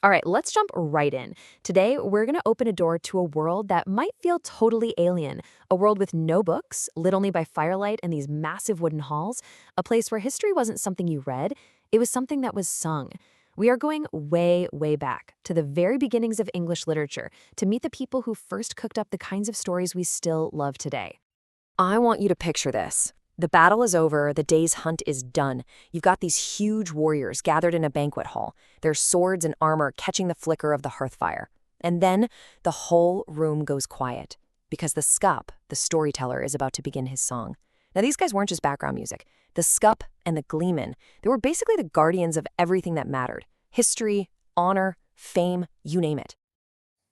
All right, let's jump right in. Today, we're going to open a door to a world that might feel totally alien, a world with no books, lit only by firelight and these massive wooden halls, a place where history wasn't something you read, it was something that was sung. We are going way, way back to the very beginnings of English literature to meet the people who first cooked up the kinds of stories we still love today. I want you to picture this. The battle is over, the day's hunt is done. You've got these huge warriors gathered in a banquet hall, their swords and armor catching the flicker of the hearth fire. And then the whole room goes quiet, because the scup, the storyteller, is about to begin his song. Now these guys weren't just background music. The scup and the gleeman, they were basically the guardians of everything that mattered. History, honor, fame, you name it.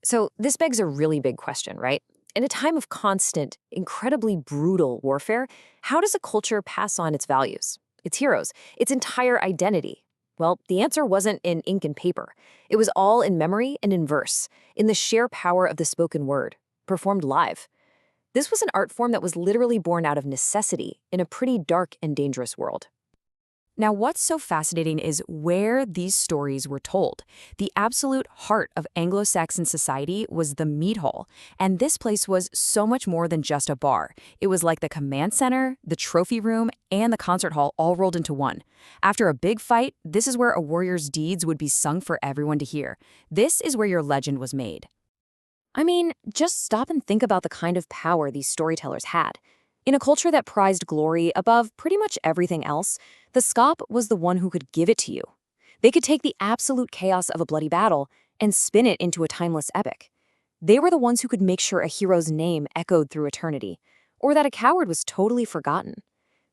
So this begs a really big question, right? In a time of constant, incredibly brutal warfare, how does a culture pass on its values, its heroes, its entire identity? Well, the answer wasn't in ink and paper. It was all in memory and in verse, in the sheer power of the spoken word, performed live. This was an art form that was literally born out of necessity in a pretty dark and dangerous world. Now, what's so fascinating is where these stories were told. The absolute heart of Anglo-Saxon society was the mead hall, and this place was so much more than just a bar. It was like the command center, the trophy room, and the concert hall all rolled into one. After a big fight, this is where a warrior's deeds would be sung for everyone to hear. This is where your legend was made. I mean, just stop and think about the kind of power these storytellers had. In a culture that prized glory above pretty much everything else, the scop was the one who could give it to you. They could take the absolute chaos of a bloody battle and spin it into a timeless epic. They were the ones who could make sure a hero's name echoed through eternity, or that a coward was totally forgotten.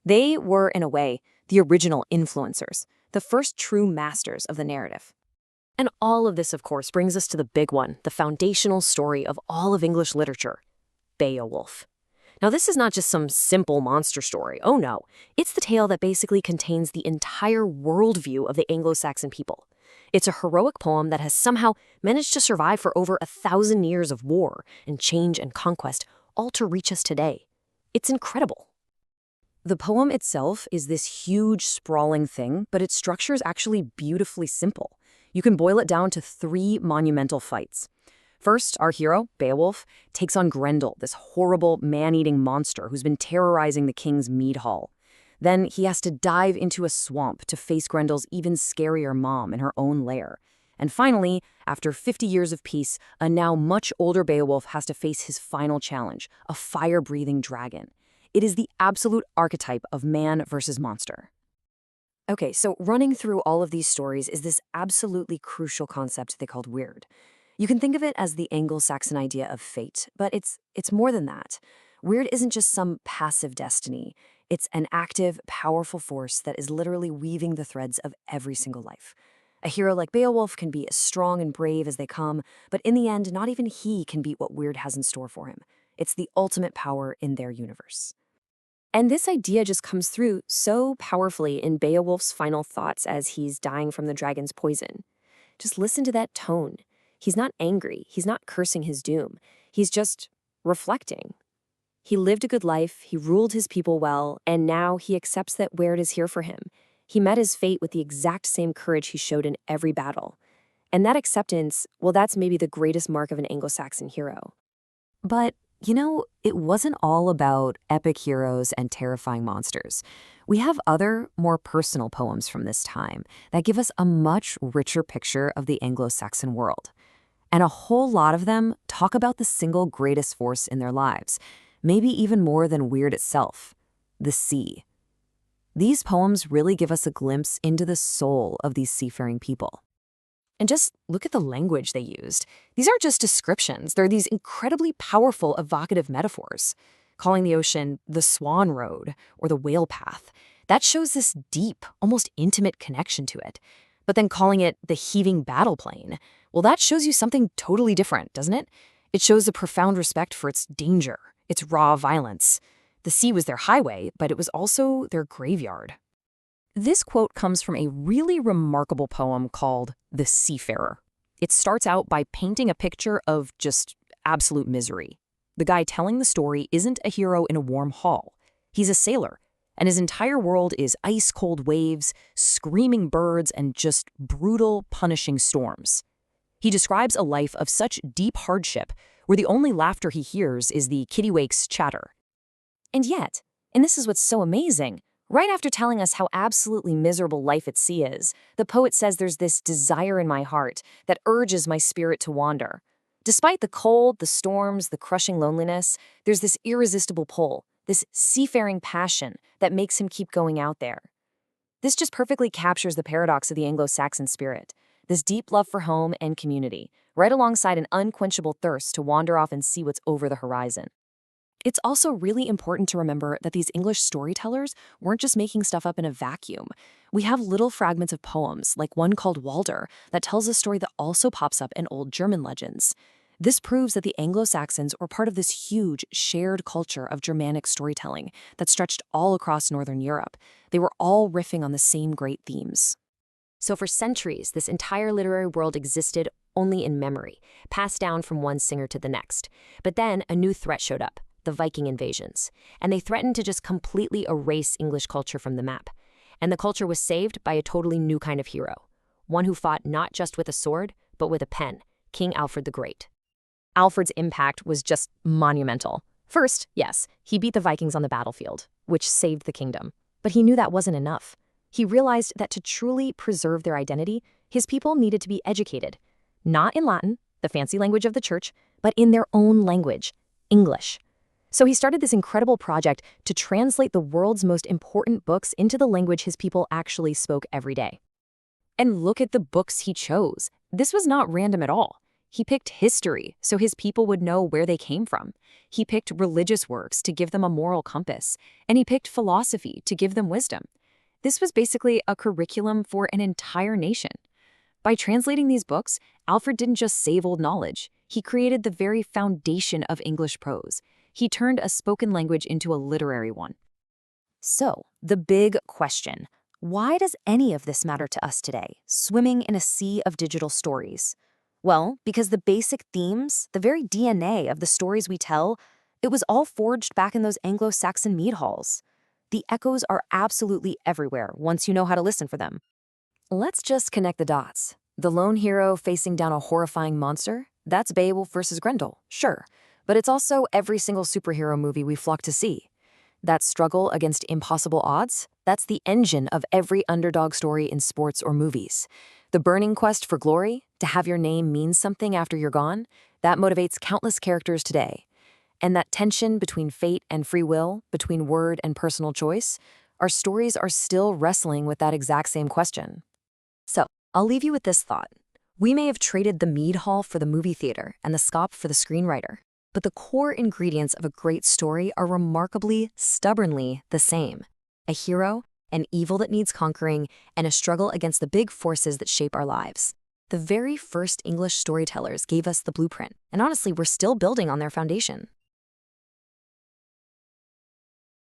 They were, in a way, the original influencers, the first true masters of the narrative. And all of this, of course, brings us to the big one, the foundational story of all of English literature, Beowulf. Now, this is not just some simple monster story. Oh no, it's the tale that basically contains the entire worldview of the Anglo-Saxon people. It's a heroic poem that has somehow managed to survive for over 1,000 years of war and change and conquest, all to reach us today. It's incredible. The poem itself is this huge, sprawling thing, but its structure is actually beautifully simple. You can boil it down to 3 monumental fights. First, our hero, Beowulf, takes on Grendel, this horrible man-eating monster who's been terrorizing the king's mead hall. Then he has to dive into a swamp to face Grendel's even scarier mom in her own lair. And finally, after 50 years of peace, a now much older Beowulf has to face his final challenge, a fire-breathing dragon. It is the absolute archetype of man versus monster. Okay, so running through all of these stories is this absolutely crucial concept they called weird. You can think of it as the Anglo-Saxon idea of fate, but it's more than that. Weird isn't just some passive destiny. It's an active, powerful force that is literally weaving the threads of every single life. A hero like Beowulf can be as strong and brave as they come, but in the end, not even he can beat what weird has in store for him. It's the ultimate power in their universe. And this idea just comes through so powerfully in Beowulf's final thoughts as he's dying from the dragon's poison. Just listen to that tone. He's not angry, he's not cursing his doom, he's just reflecting. He lived a good life, he ruled his people well, and now he accepts that Weird is here for him. He met his fate with the exact same courage he showed in every battle. And that acceptance, well, that's maybe the greatest mark of an Anglo-Saxon hero. But, you know, it wasn't all about epic heroes and terrifying monsters. We have other, more personal poems from this time that give us a much richer picture of the Anglo-Saxon world. And a whole lot of them talk about the single greatest force in their lives, maybe even more than Weird itself, the sea. These poems really give us a glimpse into the soul of these seafaring people. And just look at the language they used. These aren't just descriptions, they're these incredibly powerful, evocative metaphors. Calling the ocean the Swan Road or the Whale Path, that shows this deep, almost intimate connection to it. But then calling it the heaving battle plane, well, that shows you something totally different, doesn't it? It shows a profound respect for its danger, its raw violence. The sea was their highway, but it was also their graveyard. This quote comes from a really remarkable poem called The Seafarer. It starts out by painting a picture of just absolute misery. The guy telling the story isn't a hero in a warm hall. He's a sailor, and his entire world is ice-cold waves, screaming birds, and just brutal, punishing storms. He describes a life of such deep hardship where the only laughter he hears is the kittiwake's chatter. And yet, and this is what's so amazing, right after telling us how absolutely miserable life at sea is, the poet says there's this desire in my heart that urges my spirit to wander. Despite the cold, the storms, the crushing loneliness, there's this irresistible pull, this seafaring passion that makes him keep going out there. This just perfectly captures the paradox of the Anglo-Saxon spirit, this deep love for home and community, right alongside an unquenchable thirst to wander off and see what's over the horizon. It's also really important to remember that these English storytellers weren't just making stuff up in a vacuum. We have little fragments of poems, like one called Walder, that tells a story that also pops up in old German legends. This proves that the Anglo-Saxons were part of this huge, shared culture of Germanic storytelling that stretched all across Northern Europe. They were all riffing on the same great themes. So for centuries, this entire literary world existed only in memory, passed down from one singer to the next. But then a new threat showed up. The Viking invasions, and they threatened to just completely erase English culture from the map. And the culture was saved by a totally new kind of hero, one who fought not just with a sword, but with a pen, King Alfred the Great. Alfred's impact was just monumental. First, yes, he beat the Vikings on the battlefield, which saved the kingdom. But he knew that wasn't enough. He realized that to truly preserve their identity, his people needed to be educated, not in Latin, the fancy language of the church, but in their own language, English. So he started this incredible project to translate the world's most important books into the language his people actually spoke every day. And look at the books he chose. This was not random at all. He picked history so his people would know where they came from. He picked religious works to give them a moral compass. And he picked philosophy to give them wisdom. This was basically a curriculum for an entire nation. By translating these books, Alfred didn't just save old knowledge. He created the very foundation of English prose. He turned a spoken language into a literary one. So, the big question, why does any of this matter to us today, swimming in a sea of digital stories? Well, because the basic themes, the very DNA of the stories we tell, it was all forged back in those Anglo-Saxon mead halls. The echoes are absolutely everywhere once you know how to listen for them. Let's just connect the dots. The lone hero facing down a horrifying monster? That's Beowulf versus Grendel, sure. But it's also every single superhero movie we flock to see. That struggle against impossible odds, that's the engine of every underdog story in sports or movies. The burning quest for glory, to have your name mean something after you're gone, that motivates countless characters today. And that tension between fate and free will, between word and personal choice, our stories are still wrestling with that exact same question. So, I'll leave you with this thought. We may have traded the mead hall for the movie theater and the scop for the screenwriter. But the core ingredients of a great story are remarkably, stubbornly the same. A hero, an evil that needs conquering, and a struggle against the big forces that shape our lives. The very first English storytellers gave us the blueprint, and honestly, we're still building on their foundation.